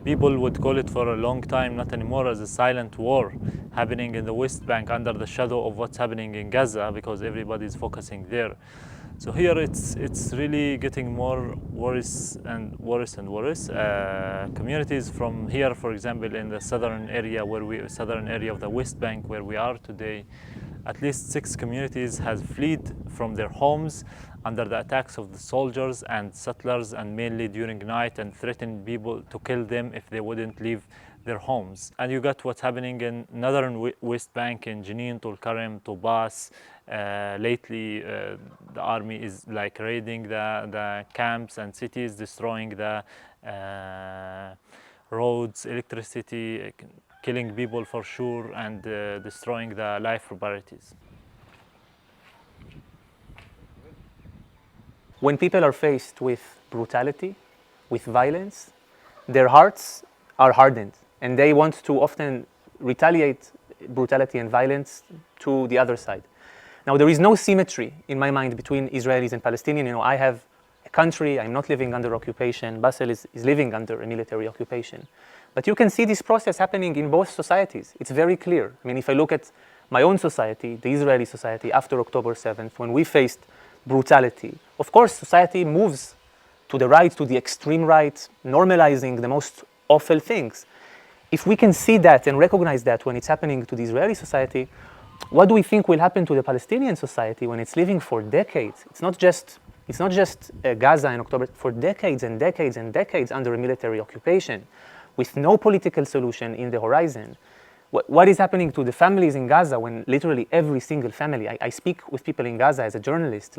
People would call it for a long time, not anymore, as a silent war happening in the West Bank under the shadow of what's happening in Gaza, because everybody's focusing there. So here it's really getting more worse and worse and worse. Communities from here, for example, in the southern area of the West Bank where we are today, at least 6 communities has fled from their homes under the attacks of the soldiers and settlers, and mainly during night, and threatened people to kill them if they wouldn't leave their homes. And you got what's happening in northern West Bank, in Jenin, Tulkarem, Tobas. Lately, the army is like raiding the camps and cities, destroying the roads, electricity, killing people for sure, and destroying the life properties. When people are faced with brutality, with violence, their hearts are hardened, and they want to often retaliate brutality and violence to the other side. Now, there is no symmetry in my mind between Israelis and Palestinians. I have a country, I'm not living under occupation. Basel is living under a military occupation. But you can see this process happening in both societies. It's very clear. If I look at my own society, the Israeli society, after October 7th, when we faced brutality, of course, society moves to the right, to the extreme right, normalizing the most awful things. If we can see that and recognize that when it's happening to the Israeli society, what do we think will happen to the Palestinian society when it's living for decades? It's not just Gaza in October, for decades and decades and decades under a military occupation, with no political solution in the horizon. What is happening to the families in Gaza when literally every single family, I speak with people in Gaza as a journalist,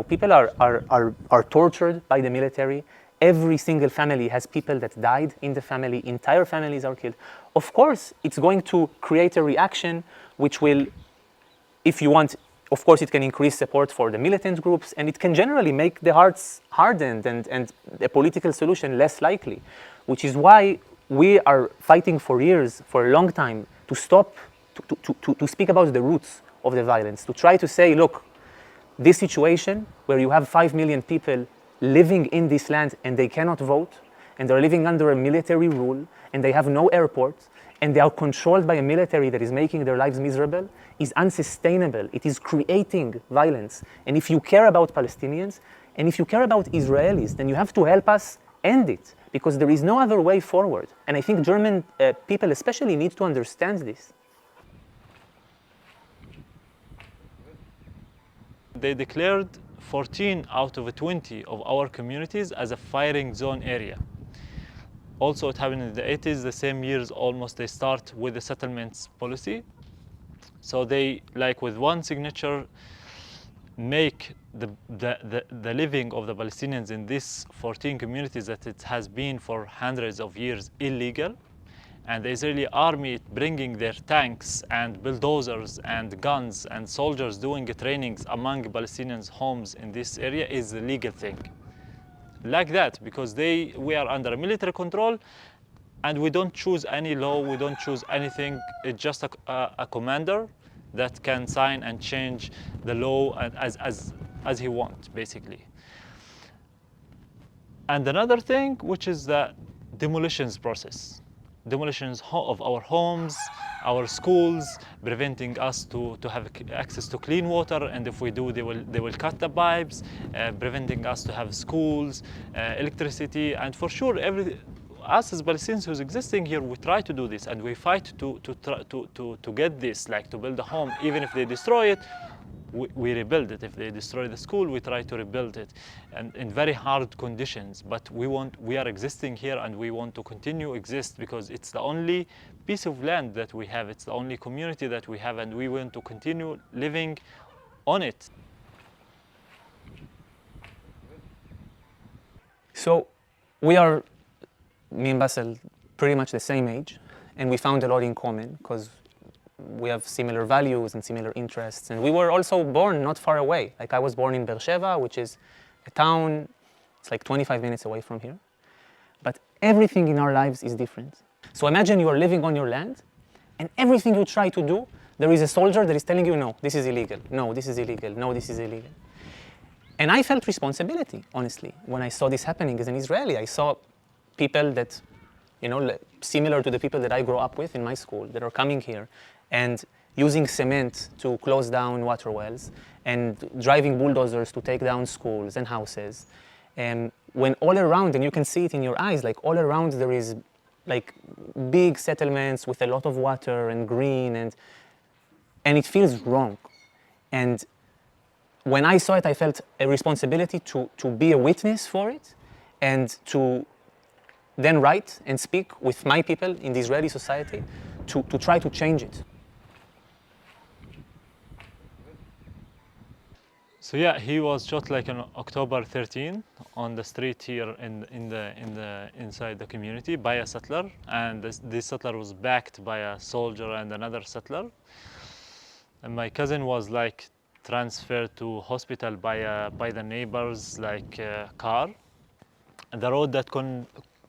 people are tortured by the military. Every single family has people that died in the family, entire families are killed. Of course, it's going to create a reaction which will, if you want, of course, it can increase support for the militant groups, and it can generally make the hearts hardened and a political solution less likely, which is why we are fighting for years, for a long time, to stop, to speak about the roots of the violence, to try to say, look, this situation where you have 5 million people living in this land and they cannot vote, and they're living under a military rule, and they have no airports, and they are controlled by a military that is making their lives miserable, is unsustainable. It is creating violence. And if you care about Palestinians, and if you care about Israelis, then you have to help us end it, because there is no other way forward. And I think German people especially need to understand this. They declared 14 out of 20 of our communities as a firing zone area. Also, it happened in the 80s, the same years almost, they start with the settlements policy. So they, like with one signature, make the living of the Palestinians in these 14 communities that it has been for hundreds of years illegal. And the Israeli army bringing their tanks and bulldozers and guns and soldiers doing trainings among Palestinians' homes in this area is a legal thing. Like that, because we are under military control, and we don't choose any law, we don't choose anything. It's just a commander that can sign and change the law as he wants, basically. And another thing, which is the demolitions process. Demolitions of our homes, our schools, preventing us to have access to clean water, and if we do, they will cut the pipes, preventing us to have schools, electricity, and for sure, us as Palestinians who's existing here, we try to do this, and we fight to get this, like to build a home. Even if they destroy it, we rebuild it. If they destroy the school, we try to rebuild it, and in very hard conditions. But we are existing here, and we want to continue exist, because it's the only piece of land that we have. It's the only community that we have, and we want to continue living on it. So we are, me and Basel, pretty much the same age, and we found a lot in common, because we have similar values and similar interests. And we were also born not far away. Like, I was born in Beersheba, which is a town, it's like 25 minutes away from here. But everything in our lives is different. So imagine you are living on your land, and everything you try to do, there is a soldier that is telling you, no, this is illegal. No, this is illegal. No, this is illegal. And I felt responsibility, honestly, when I saw this happening as an Israeli. I saw people that similar to the people that I grew up with in my school that are coming here and using cement to close down water wells and driving bulldozers to take down schools and houses. And when all around, and you can see it in your eyes, like all around there is like big settlements with a lot of water and green, and it feels wrong. And when I saw it, I felt a responsibility to be a witness for it and to then write and speak with my people in the Israeli society to try to change it. So yeah, he was shot like on October 13 on the street here inside the community by a settler, and this settler was backed by a soldier and another settler. And my cousin was like transferred to hospital by the neighbors car. And the road that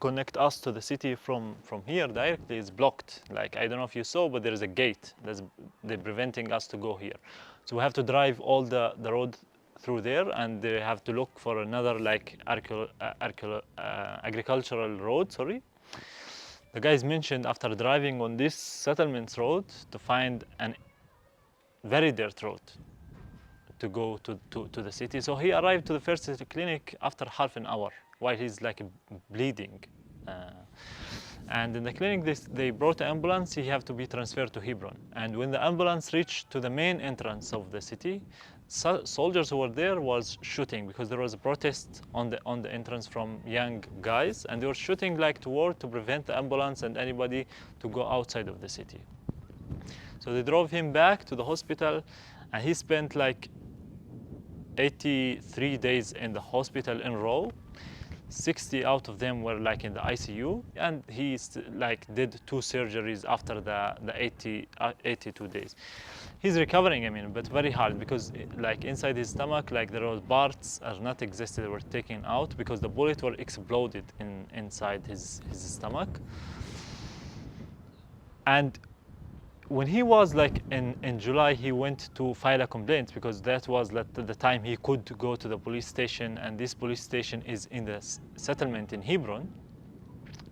connect us to the city from here directly is blocked. Like, I don't know if you saw, but there is a gate they're preventing us to go here. So we have to drive all the road through there, and they have to look for another like agricultural road, sorry. The guys mentioned after driving on this settlements road to find an very dirt road to go to the city. So he arrived to the first clinic after half an hour while he's like bleeding. And in the clinic, they brought an ambulance. He had to be transferred to Hebron. And when the ambulance reached to the main entrance of the city, soldiers who were there was shooting because there was a protest on the entrance from young guys, and they were shooting like toward to prevent the ambulance and anybody to go outside of the city. So they drove him back to the hospital, and he spent like 83 days in the hospital in row. 60 out of them were like in the ICU, and he like did 2 surgeries after the 82 days. He's recovering, I mean, but very hard because like inside his stomach, like there was parts are not existed, were taken out because the bullet were exploded inside his stomach. And when he was like in July, he went to file a complaint because that was the time he could go to the police station, and this police station is in the settlement in Hebron.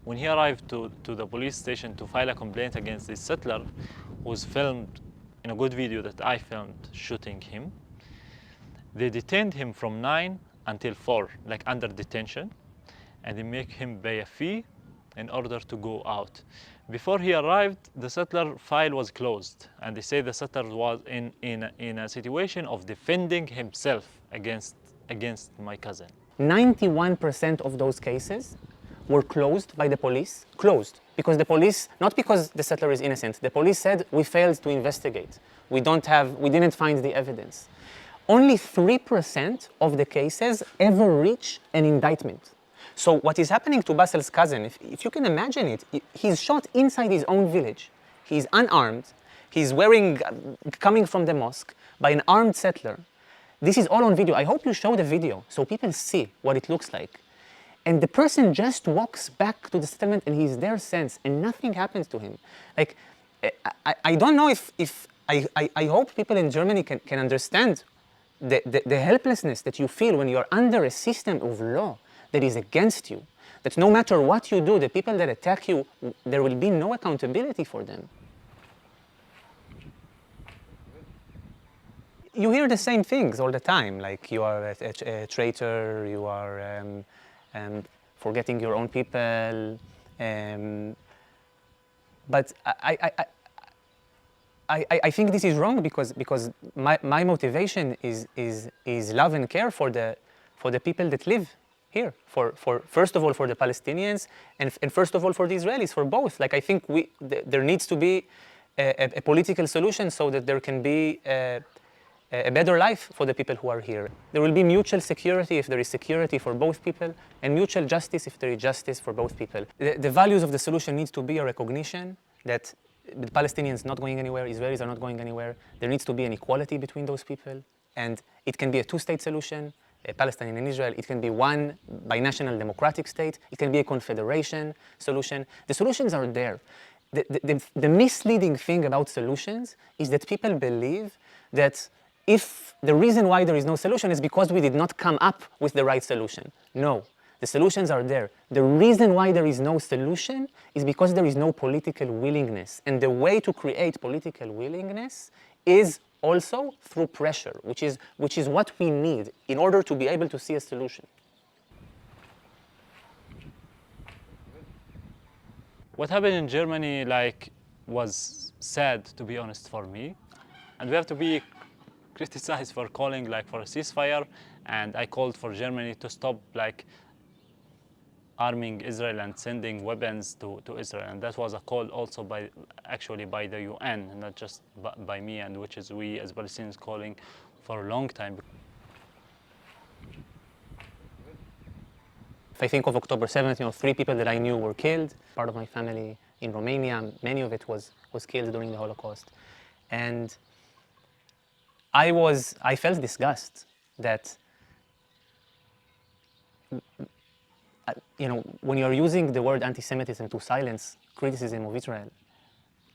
When he arrived to the police station to file a complaint against this settler, was filmed in a good video that I filmed shooting him. They detained him from 9 until 4, like under detention, and they make him pay a fee in order to go out. Before he arrived, the settler file was closed, and they say the settler was in a situation of defending himself against my cousin. 91% of those cases were closed by the police, because the police, not because the settler is innocent, the police said, we failed to investigate. We didn't find the evidence. Only 3% of the cases ever reach an indictment. So what is happening to Basel's cousin, if you can imagine it, he's shot inside his own village. He's unarmed. He's coming from the mosque by an armed settler. This is all on video. I hope you show the video so people see what it looks like. And the person just walks back to the settlement and he's there since, and nothing happens to him. Like, I don't know if I hope people in Germany can understand the helplessness that you feel when you're under a system of law that is against you, that no matter what you do, the people that attack you, there will be no accountability for them. You hear the same things all the time, like you are a traitor, you are forgetting your own people. But I think this is wrong because my motivation is love and care for the people that live here, for first of all for the Palestinians and first of all for the Israelis, for both. Like, I think there needs to be a political solution so that there can be a better life for the people who are here. There will be mutual security if there is security for both people, and mutual justice if there is justice for both people. The values of the solution needs to be a recognition that the Palestinians are not going anywhere, Israelis are not going anywhere. There needs to be an equality between those people, and it can be a 2-state solution, Palestine and Israel. It can be one binational democratic state. It can be a confederation solution. The solutions are there. The misleading thing about solutions is that people believe that if the reason why there is no solution is because we did not come up with the right solution. No, The solutions are there. The reason why there is no solution is because there is no political willingness. And the way to create political willingness is also through pressure, which is what we need in order to be able to see a solution. What happened in Germany was sad, to be honest, for me. And we have to be criticized for calling for a ceasefire, and I called for Germany to stop arming Israel and sending weapons to Israel. And that was a call also by the UN, not just by me, and which is we as Palestinians calling for a long time. If I think of October 7th, 3 people that I knew were killed. Part of my family in Romania, many of it was killed during the Holocaust. And I felt disgust that, when you're using the word anti-Semitism to silence criticism of Israel,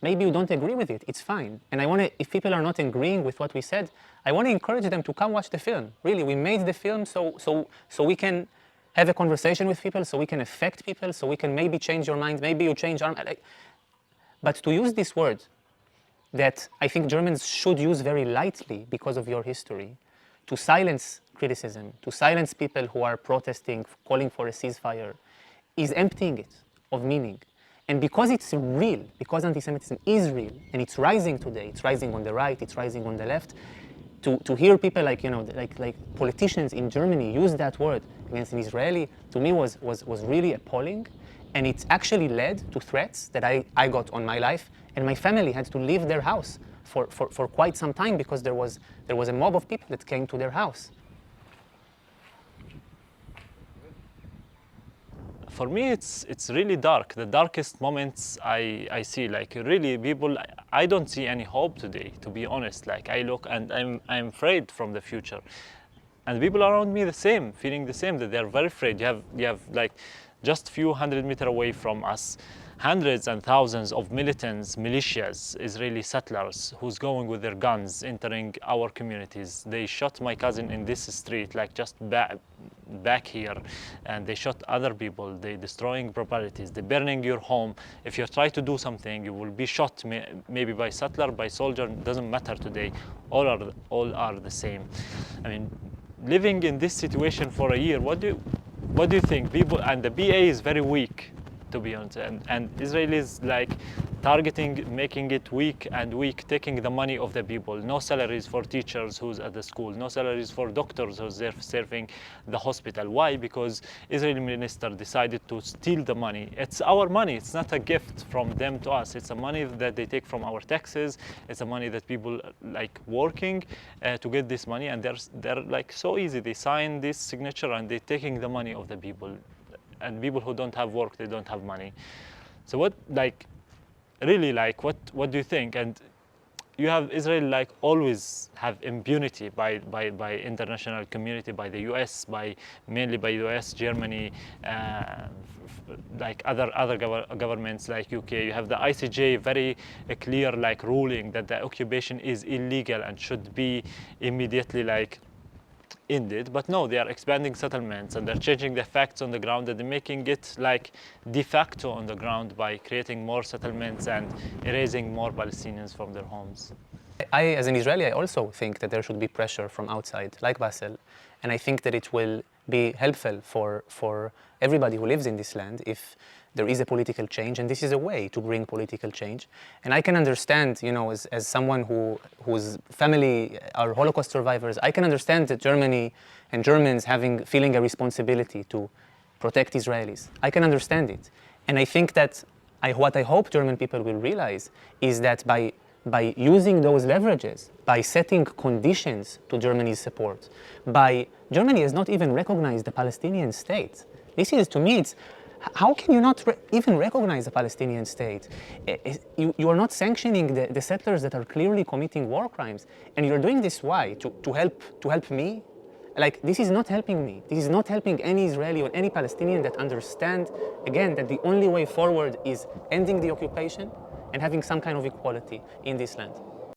maybe you don't agree with it, it's fine. And if people are not agreeing with what we said, I want to encourage them to come watch the film. Really, we made the film so we can have a conversation with people, so we can affect people, so we can maybe change your mind, maybe you change our mind. But to use this word that I think Germans should use very lightly because of your history, to silence criticism, to silence people who are protesting, calling for a ceasefire, is emptying it of meaning. And because it's real, because anti-Semitism is real, and it's rising today, it's rising on the right, it's rising on the left, to hear people like politicians in Germany use that word against an Israeli, to me was really appalling. And it actually led to threats that I got on my life, and my family had to leave their house for quite some time because there was a mob of people that came to their house. For me, it's really dark. The darkest moments I see, really people, I don't see any hope today, to be honest. I look and I'm afraid from the future. And people around me the same, feeling the same, that they're very afraid. You have just a few 100 meters away from us, hundreds and thousands of militants, militias, Israeli settlers who's going with their guns, entering our communities. They shot my cousin in this street, just back here, and they shot other people. They destroying properties, they burning your home. If you try to do something, you will be shot, maybe by settler, by soldier, doesn't matter today. All are the same. I mean, living in this situation for a year, what do you think? People, and the BA is very weak, to be honest, and Israelis targeting, making it weak, taking the money of the people. No salaries for teachers who's at the school, no salaries for doctors who's there serving the hospital. Why? Because Israeli minister decided to steal the money. It's our money, it's not a gift from them to us. It's a money that they take from our taxes. It's a money that people working to get this money, and they're so easy. They sign this signature and they're taking the money of the people. And people who don't have work, they don't have money. So what do you think? And you have Israel always have impunity by international community, by the US, mainly by US, Germany, other governments like UK. You have the ICJ very clear ruling that the occupation is illegal and should be immediately ended. But no, they are expanding settlements and they're changing the facts on the ground, and they're making it de facto on the ground by creating more settlements and erasing more Palestinians from their homes. As an Israeli, I also think that there should be pressure from outside, like Basel, and I think that it will be helpful for everybody who lives in this land if there is a political change, and this is a way to bring political change. And I can understand, as someone whose family are Holocaust survivors, I can understand that Germany and Germans feeling a responsibility to protect Israelis. I can understand it. And I think that what I hope German people will realize is that by using those leverages, by setting conditions to Germany's support, Germany has not even recognized the Palestinian state. This is, to me, how can you not even recognize a Palestinian state? You are not sanctioning the settlers that are clearly committing war crimes, and you're doing this why? To help me? This is not helping me. This is not helping any Israeli or any Palestinian that understand, again, that the only way forward is ending the occupation and having some kind of equality in this land.